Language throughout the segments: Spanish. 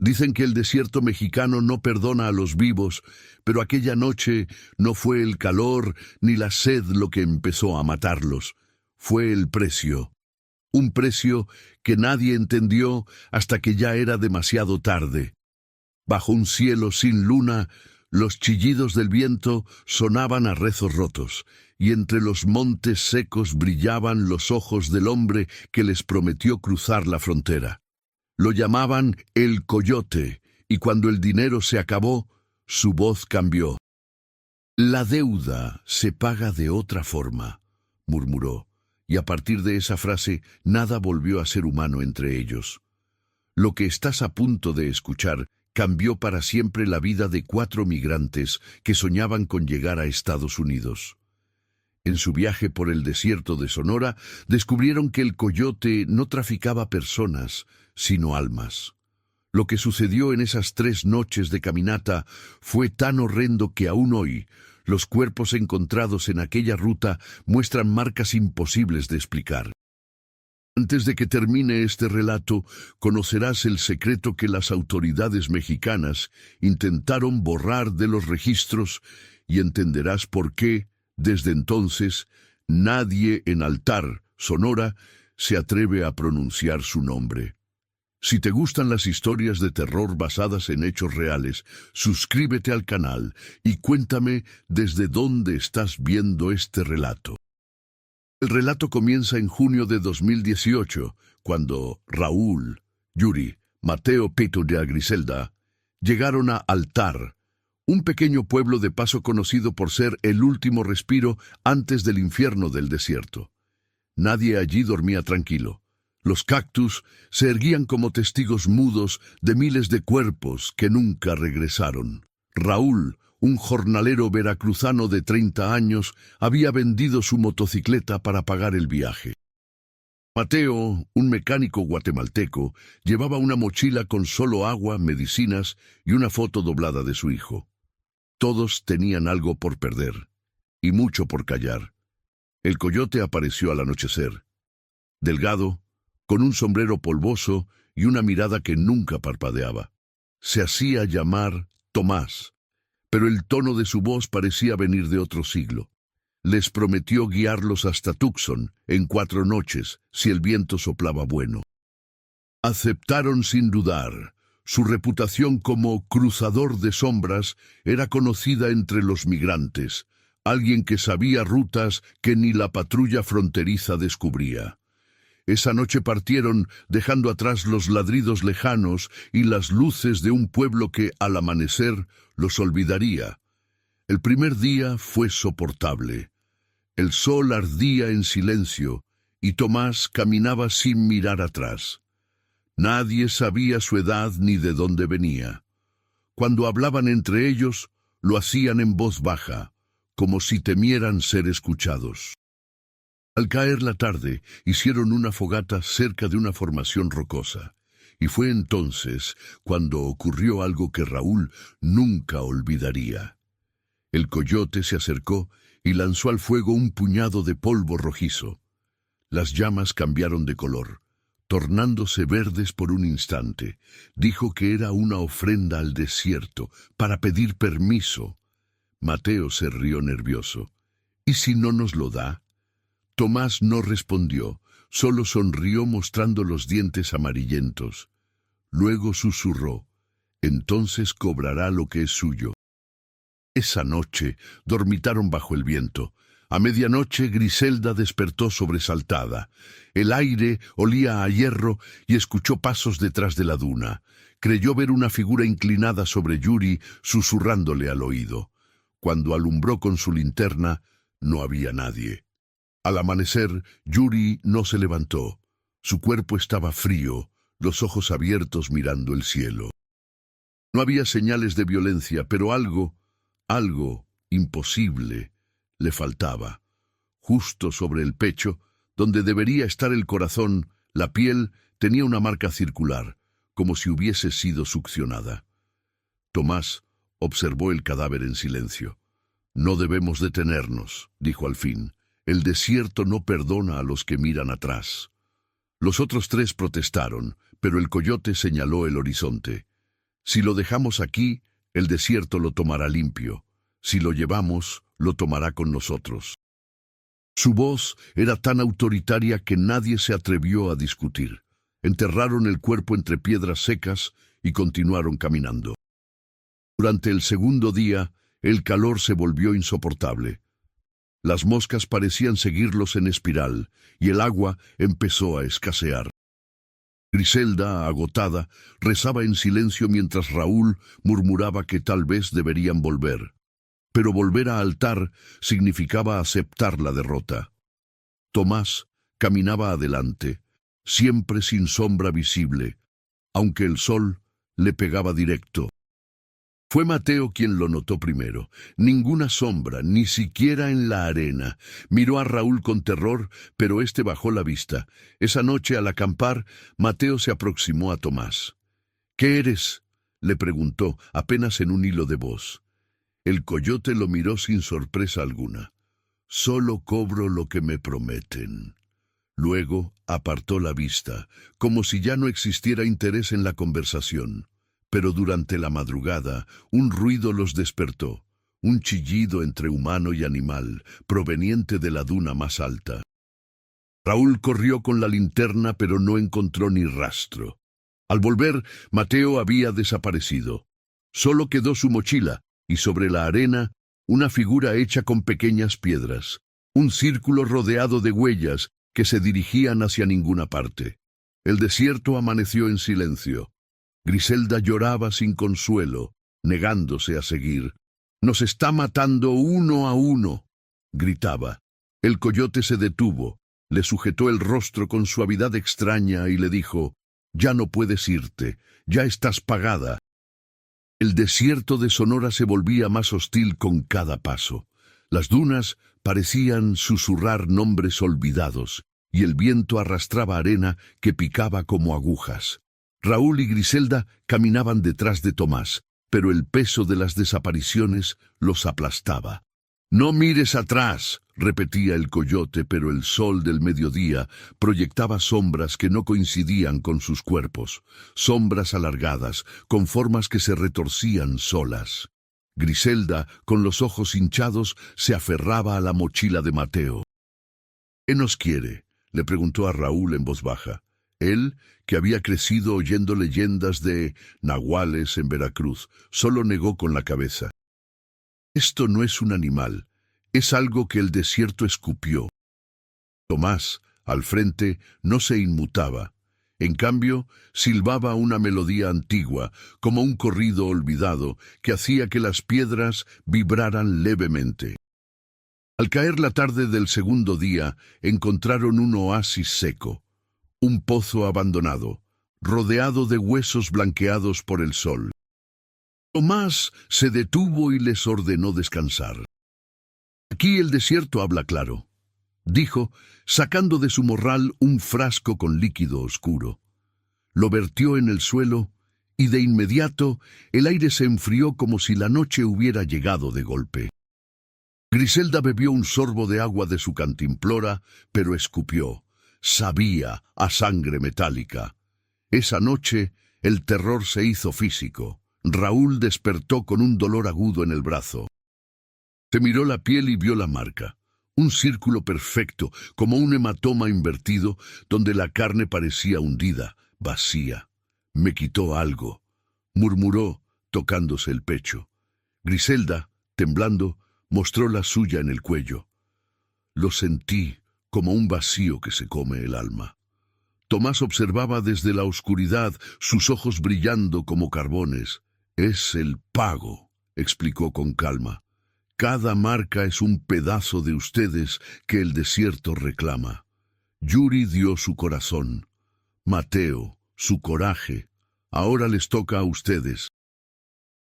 Dicen que el desierto mexicano no perdona a los vivos, pero aquella noche no fue el calor ni la sed lo que empezó a matarlos. Fue el precio. Un precio que nadie entendió hasta que ya era demasiado tarde. Bajo un cielo sin luna, los chillidos del viento sonaban a rezos rotos, y entre los montes secos brillaban los ojos del hombre que les prometió cruzar la frontera. Lo llamaban el Coyote, y cuando el dinero se acabó, su voz cambió. «La deuda se paga de otra forma», murmuró, y a partir de esa frase nada volvió a ser humano entre ellos. Lo que estás a punto de escuchar cambió para siempre la vida de 4 migrantes que soñaban con llegar a Estados Unidos. En su viaje por el desierto de Sonora, descubrieron que el Coyote no traficaba personas, sino almas. Lo que sucedió en esas 3 noches de caminata fue tan horrendo que aún hoy, los cuerpos encontrados en aquella ruta muestran marcas imposibles de explicar. Antes de que termine este relato, conocerás el secreto que las autoridades mexicanas intentaron borrar de los registros y entenderás por qué, desde entonces, nadie en Altar, Sonora, se atreve a pronunciar su nombre. Si te gustan las historias de terror basadas en hechos reales, suscríbete al canal y cuéntame desde dónde estás viendo este relato. El relato comienza en junio de 2018, cuando Raúl, Yuri, Mateo Pito y Griselda llegaron a Altar, un pequeño pueblo de paso conocido por ser el último respiro antes del infierno del desierto. Nadie allí dormía tranquilo. Los cactus se erguían como testigos mudos de miles de cuerpos que nunca regresaron. Raúl, un jornalero veracruzano de 30 años, había vendido su motocicleta para pagar el viaje. Mateo, un mecánico guatemalteco, llevaba una mochila con solo agua, medicinas y una foto doblada de su hijo. Todos tenían algo por perder y mucho por callar. El Coyote apareció al anochecer. Delgado, con un sombrero polvoso y una mirada que nunca parpadeaba. Se hacía llamar Tomás, pero el tono de su voz parecía venir de otro siglo. Les prometió guiarlos hasta Tucson en 4 noches, si el viento soplaba bueno. Aceptaron sin dudar. Su reputación como cruzador de sombras era conocida entre los migrantes, alguien que sabía rutas que ni la patrulla fronteriza descubría. Esa noche partieron, dejando atrás los ladridos lejanos y las luces de un pueblo que, al amanecer, los olvidaría. El primer día fue soportable. El sol ardía en silencio, y Tomás caminaba sin mirar atrás. Nadie sabía su edad ni de dónde venía. Cuando hablaban entre ellos, lo hacían en voz baja, como si temieran ser escuchados. Al caer la tarde, hicieron una fogata cerca de una formación rocosa, y fue entonces cuando ocurrió algo que Raúl nunca olvidaría. El Coyote se acercó y lanzó al fuego un puñado de polvo rojizo. Las llamas cambiaron de color, tornándose verdes por un instante. Dijo que era una ofrenda al desierto, para pedir permiso. Mateo se rió nervioso. ¿Y si no nos lo da? Tomás no respondió, solo sonrió mostrando los dientes amarillentos. Luego susurró, «Entonces cobrará lo que es suyo». Esa noche dormitaron bajo el viento. A medianoche Griselda despertó sobresaltada. El aire olía a hierro y escuchó pasos detrás de la duna. Creyó ver una figura inclinada sobre Yuri, susurrándole al oído. Cuando alumbró con su linterna, no había nadie. Al amanecer, Yuri no se levantó. Su cuerpo estaba frío, los ojos abiertos mirando el cielo. No había señales de violencia, pero algo imposible, le faltaba. Justo sobre el pecho, donde debería estar el corazón, la piel tenía una marca circular, como si hubiese sido succionada. Tomás observó el cadáver en silencio. «No debemos detenernos», dijo al fin. «El desierto no perdona a los que miran atrás». Los otros 3 protestaron, pero el Coyote señaló el horizonte. Si lo dejamos aquí, el desierto lo tomará limpio. Si lo llevamos, lo tomará con nosotros. Su voz era tan autoritaria que nadie se atrevió a discutir. Enterraron el cuerpo entre piedras secas y continuaron caminando. Durante el segundo día, el calor se volvió insoportable. Las moscas parecían seguirlos en espiral y el agua empezó a escasear. Griselda, agotada, rezaba en silencio mientras Raúl murmuraba que tal vez deberían volver. Pero volver a altar significaba aceptar la derrota. Tomás caminaba adelante, siempre sin sombra visible, aunque el sol le pegaba directo. Fue Mateo quien lo notó primero. Ninguna sombra, ni siquiera en la arena. Miró a Raúl con terror, pero éste bajó la vista. Esa noche, al acampar, Mateo se aproximó a Tomás. «¿Qué eres?», le preguntó, apenas en un hilo de voz. El coyote lo miró sin sorpresa alguna. «Solo cobro lo que me prometen». Luego apartó la vista, como si ya no existiera interés en la conversación. Pero durante la madrugada, un ruido los despertó, un chillido entre humano y animal, proveniente de la duna más alta. Raúl corrió con la linterna, pero no encontró ni rastro. Al volver, Mateo había desaparecido. Solo quedó su mochila, y sobre la arena, una figura hecha con pequeñas piedras, un círculo rodeado de huellas que se dirigían hacia ninguna parte. El desierto amaneció en silencio. Griselda lloraba sin consuelo, negándose a seguir. «Nos está matando uno a uno», gritaba. El coyote se detuvo, le sujetó el rostro con suavidad extraña y le dijo: «Ya no puedes irte, ya estás pagada». El desierto de Sonora se volvía más hostil con cada paso. Las dunas parecían susurrar nombres olvidados, y el viento arrastraba arena que picaba como agujas. Raúl y Griselda caminaban detrás de Tomás, pero el peso de las desapariciones los aplastaba. «No mires atrás», repetía el coyote, pero el sol del mediodía proyectaba sombras que no coincidían con sus cuerpos, sombras alargadas, con formas que se retorcían solas. Griselda, con los ojos hinchados, se aferraba a la mochila de Mateo. «¿Qué nos quiere?», le preguntó a Raúl en voz baja. Él, que había crecido oyendo leyendas de nahuales en Veracruz, solo negó con la cabeza. «Esto no es un animal, es algo que el desierto escupió». Tomás, al frente, no se inmutaba. En cambio, silbaba una melodía antigua, como un corrido olvidado, que hacía que las piedras vibraran levemente. Al caer la tarde del segundo día, encontraron un oasis seco. Un pozo abandonado, rodeado de huesos blanqueados por el sol. Tomás se detuvo y les ordenó descansar. «Aquí el desierto habla claro», dijo, sacando de su morral un frasco con líquido oscuro. Lo vertió en el suelo y de inmediato el aire se enfrió como si la noche hubiera llegado de golpe. Griselda bebió un sorbo de agua de su cantimplora, pero escupió. Sabía a sangre metálica. Esa noche el terror se hizo físico. Raúl despertó con un dolor agudo en el brazo. Se miró la piel y vio la marca. Un círculo perfecto, como un hematoma invertido, donde la carne parecía hundida, vacía. «Me quitó algo», murmuró, tocándose el pecho. Griselda, temblando, mostró la suya en el cuello. «Lo sentí como un vacío que se come el alma». Tomás observaba desde la oscuridad, sus ojos brillando como carbones. «Es el pago», explicó con calma. «Cada marca es un pedazo de ustedes que el desierto reclama. Yuri dio su corazón, Mateo, su coraje. Ahora les toca a ustedes».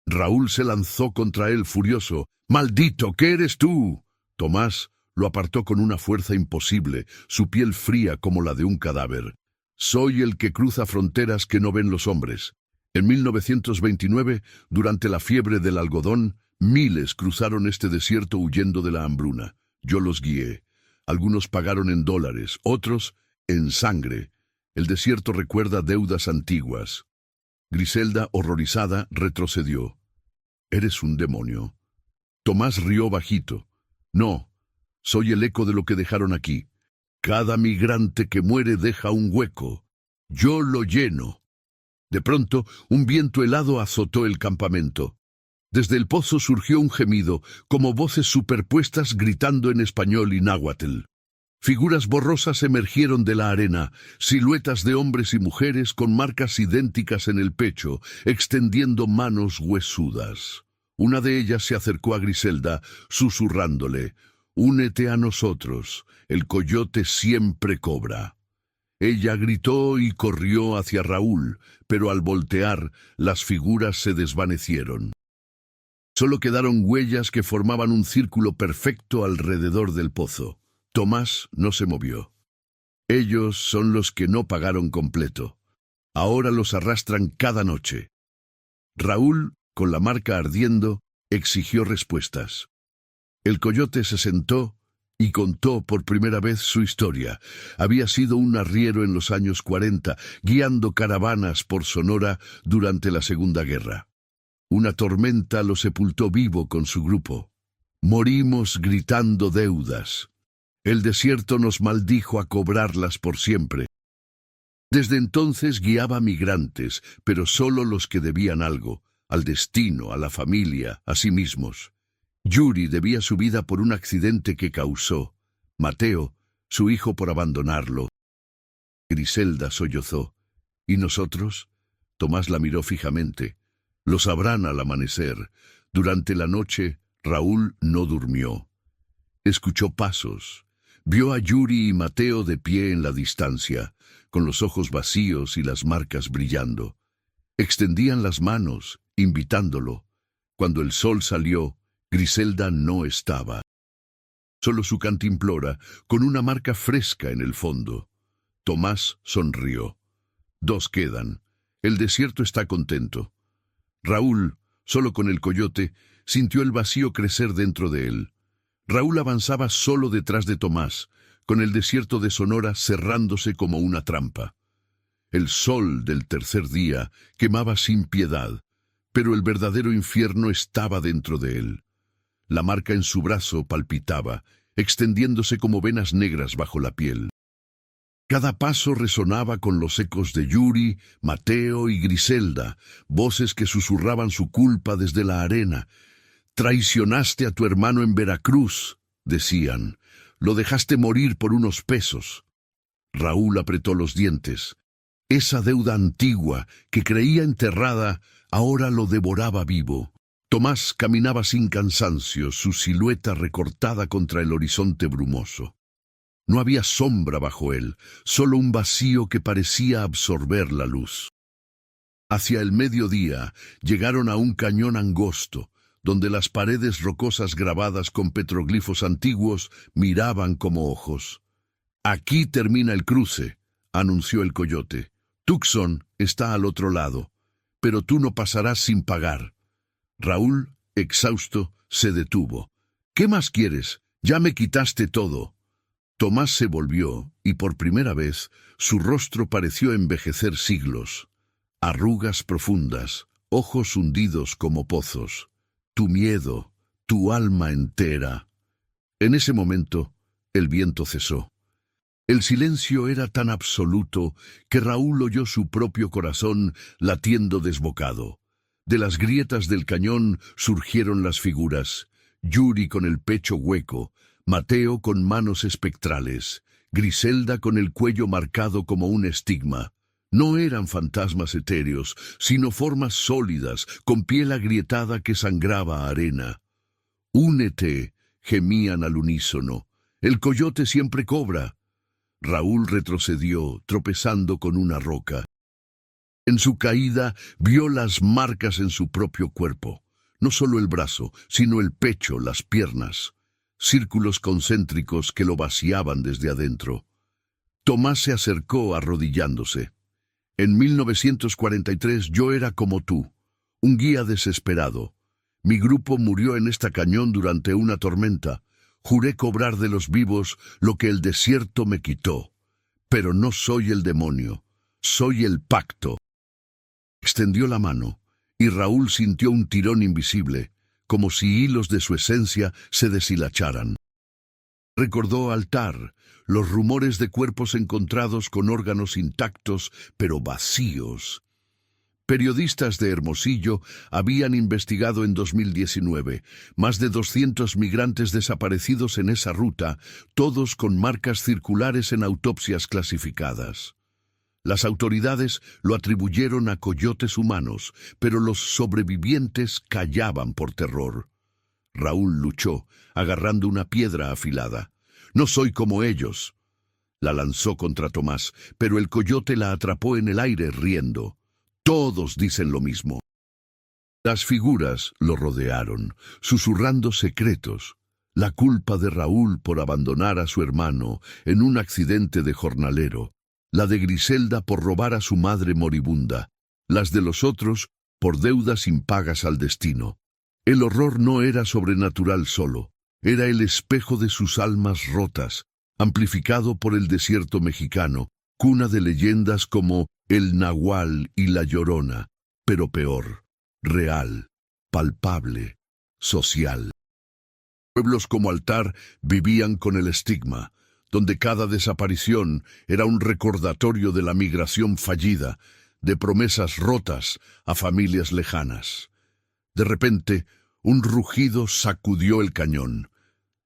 Raúl se lanzó contra él furioso. «¡Maldito, qué eres tú!». Tomás lo apartó con una fuerza imposible, su piel fría como la de un cadáver. «Soy el que cruza fronteras que no ven los hombres». En 1929, durante la fiebre del algodón, miles cruzaron este desierto huyendo de la hambruna. Yo los guié. Algunos pagaron en dólares, otros en sangre. El desierto recuerda deudas antiguas. Griselda, horrorizada, retrocedió. «Eres un demonio». Tomás rió bajito. «No, soy el eco de lo que dejaron aquí. Cada migrante que muere deja un hueco. Yo lo lleno». De pronto, un viento helado azotó el campamento. Desde el pozo surgió un gemido, como voces superpuestas gritando en español y náhuatl. Figuras borrosas emergieron de la arena, siluetas de hombres y mujeres con marcas idénticas en el pecho, extendiendo manos huesudas. Una de ellas se acercó a Griselda, susurrándole: «Únete a nosotros, el coyote siempre cobra». Ella gritó y corrió hacia Raúl, pero al voltear, las figuras se desvanecieron. Solo quedaron huellas que formaban un círculo perfecto alrededor del pozo. Tomás no se movió. Ellos son los que no pagaron completo. Ahora los arrastran cada noche. Raúl, con la marca ardiendo, exigió respuestas. El coyote se sentó y contó por primera vez su historia. Había sido un arriero en los años 40, guiando caravanas por Sonora durante la Segunda Guerra. Una tormenta lo sepultó vivo con su grupo. Morimos gritando deudas. El desierto nos maldijo a cobrarlas por siempre. Desde entonces guiaba migrantes, pero solo los que debían algo, al destino, a la familia, a sí mismos. Yuri debía su vida por un accidente que causó. Mateo, su hijo, por abandonarlo. Griselda sollozó. ¿Y nosotros? Tomás la miró fijamente. Lo sabrán al amanecer. Durante la noche, Raúl no durmió. Escuchó pasos. Vio a Yuri y Mateo de pie en la distancia, con los ojos vacíos y las marcas brillando. Extendían las manos, invitándolo. Cuando el sol salió, Griselda no estaba. Solo su cantimplora, con una marca fresca en el fondo. Tomás sonrió. Dos quedan. El desierto está contento. Raúl, solo con el coyote, sintió el vacío crecer dentro de él. Raúl avanzaba solo detrás de Tomás, con el desierto de Sonora cerrándose como una trampa. El sol del tercer día quemaba sin piedad, pero el verdadero infierno estaba dentro de él. La marca en su brazo palpitaba, extendiéndose como venas negras bajo la piel. Cada paso resonaba con los ecos de Yuri, Mateo y Griselda, voces que susurraban su culpa desde la arena. «Traicionaste a tu hermano en Veracruz», decían. «Lo dejaste morir por unos pesos». Raúl apretó los dientes. Esa deuda antigua, que creía enterrada, ahora lo devoraba vivo. Tomás caminaba sin cansancio, su silueta recortada contra el horizonte brumoso. No había sombra bajo él, solo un vacío que parecía absorber la luz. Hacia el mediodía llegaron a un cañón angosto, donde las paredes rocosas grabadas con petroglifos antiguos miraban como ojos. «Aquí termina el cruce», anunció el coyote. «Tucson está al otro lado, pero tú no pasarás sin pagar». Raúl, exhausto, se detuvo. «¿Qué más quieres? Ya me quitaste todo». Tomás se volvió, y por primera vez, su rostro pareció envejecer siglos. Arrugas profundas, ojos hundidos como pozos. «Tu miedo, tu alma entera». En ese momento, el viento cesó. El silencio era tan absoluto que Raúl oyó su propio corazón latiendo desbocado. De las grietas del cañón surgieron las figuras. Yuri con el pecho hueco, Mateo con manos espectrales, Griselda con el cuello marcado como un estigma. No eran fantasmas etéreos, sino formas sólidas, con piel agrietada que sangraba arena. «Únete», gemían al unísono. «El coyote siempre cobra». Raúl retrocedió, tropezando con una roca. En su caída vio las marcas en su propio cuerpo. No solo el brazo, sino el pecho, las piernas. Círculos concéntricos que lo vaciaban desde adentro. Tomás se acercó arrodillándose. «En 1943 yo era como tú, un guía desesperado. Mi grupo murió en esta cañón durante una tormenta. Juré cobrar de los vivos lo que el desierto me quitó. Pero no soy el demonio, soy el pacto». Extendió la mano, y Raúl sintió un tirón invisible, como si hilos de su esencia se deshilacharan. Recordó altar, los rumores de cuerpos encontrados con órganos intactos, pero vacíos. Periodistas de Hermosillo habían investigado en 2019 más de 200 migrantes desaparecidos en esa ruta, todos con marcas circulares en autopsias clasificadas. Las autoridades lo atribuyeron a coyotes humanos, pero los sobrevivientes callaban por terror. Raúl luchó, agarrando una piedra afilada. «No soy como ellos». La lanzó contra Tomás, pero el coyote la atrapó en el aire riendo. Todos dicen lo mismo. Las figuras lo rodearon, susurrando secretos. La culpa de Raúl por abandonar a su hermano en un accidente de jornalero, la de Griselda por robar a su madre moribunda, las de los otros por deudas impagas al destino. El horror no era sobrenatural solo, era el espejo de sus almas rotas, amplificado por el desierto mexicano, cuna de leyendas como el Nahual y la Llorona, pero peor, real, palpable, social. Pueblos como Altar vivían con el estigma, donde cada desaparición era un recordatorio de la migración fallida, de promesas rotas a familias lejanas. De repente, un rugido sacudió el cañón.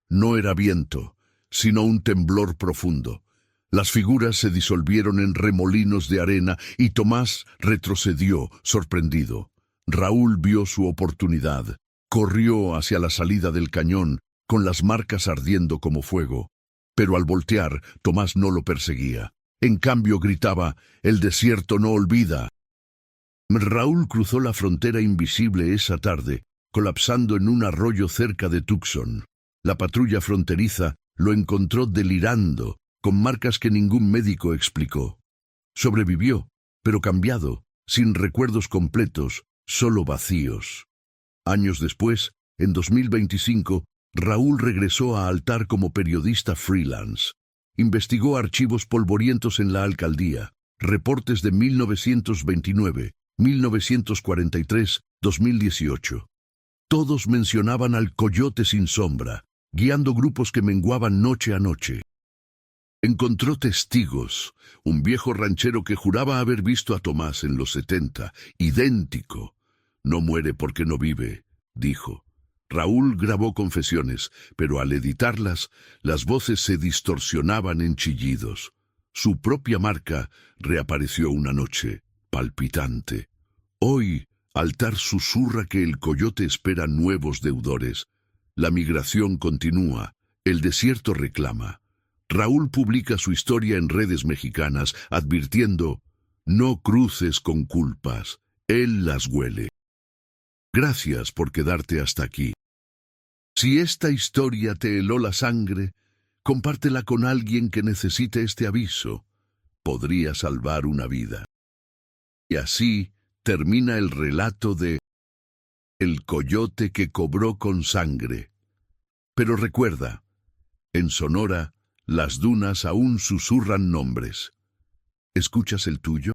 No era viento, sino un temblor profundo. Las figuras se disolvieron en remolinos de arena y Tomás retrocedió, sorprendido. Raúl vio su oportunidad. Corrió hacia la salida del cañón, con las marcas ardiendo como fuego. Pero al voltear, Tomás no lo perseguía. En cambio gritaba, «El desierto no olvida». Raúl cruzó la frontera invisible esa tarde, colapsando en un arroyo cerca de Tucson. La patrulla fronteriza lo encontró delirando, con marcas que ningún médico explicó. Sobrevivió, pero cambiado, sin recuerdos completos, solo vacíos. Años después, en 2025, Raúl regresó a Altar como periodista freelance. Investigó archivos polvorientos en la alcaldía, reportes de 1929, 1943, 2018. Todos mencionaban al coyote sin sombra, guiando grupos que menguaban noche a noche. Encontró testigos, un viejo ranchero que juraba haber visto a Tomás en los 70, idéntico. «No muere porque no vive», dijo. Raúl grabó confesiones, pero al editarlas, las voces se distorsionaban en chillidos. Su propia marca reapareció una noche, palpitante. Hoy, Altar susurra que el coyote espera nuevos deudores. La migración continúa, el desierto reclama. Raúl publica su historia en redes mexicanas, advirtiendo, «No cruces con culpas, él las huele». Gracias por quedarte hasta aquí. Si esta historia te heló la sangre, compártela con alguien que necesite este aviso. Podría salvar una vida. Y así termina el relato de El coyote que cobró con sangre. Pero recuerda, en Sonora, las dunas aún susurran nombres. ¿Escuchas el tuyo?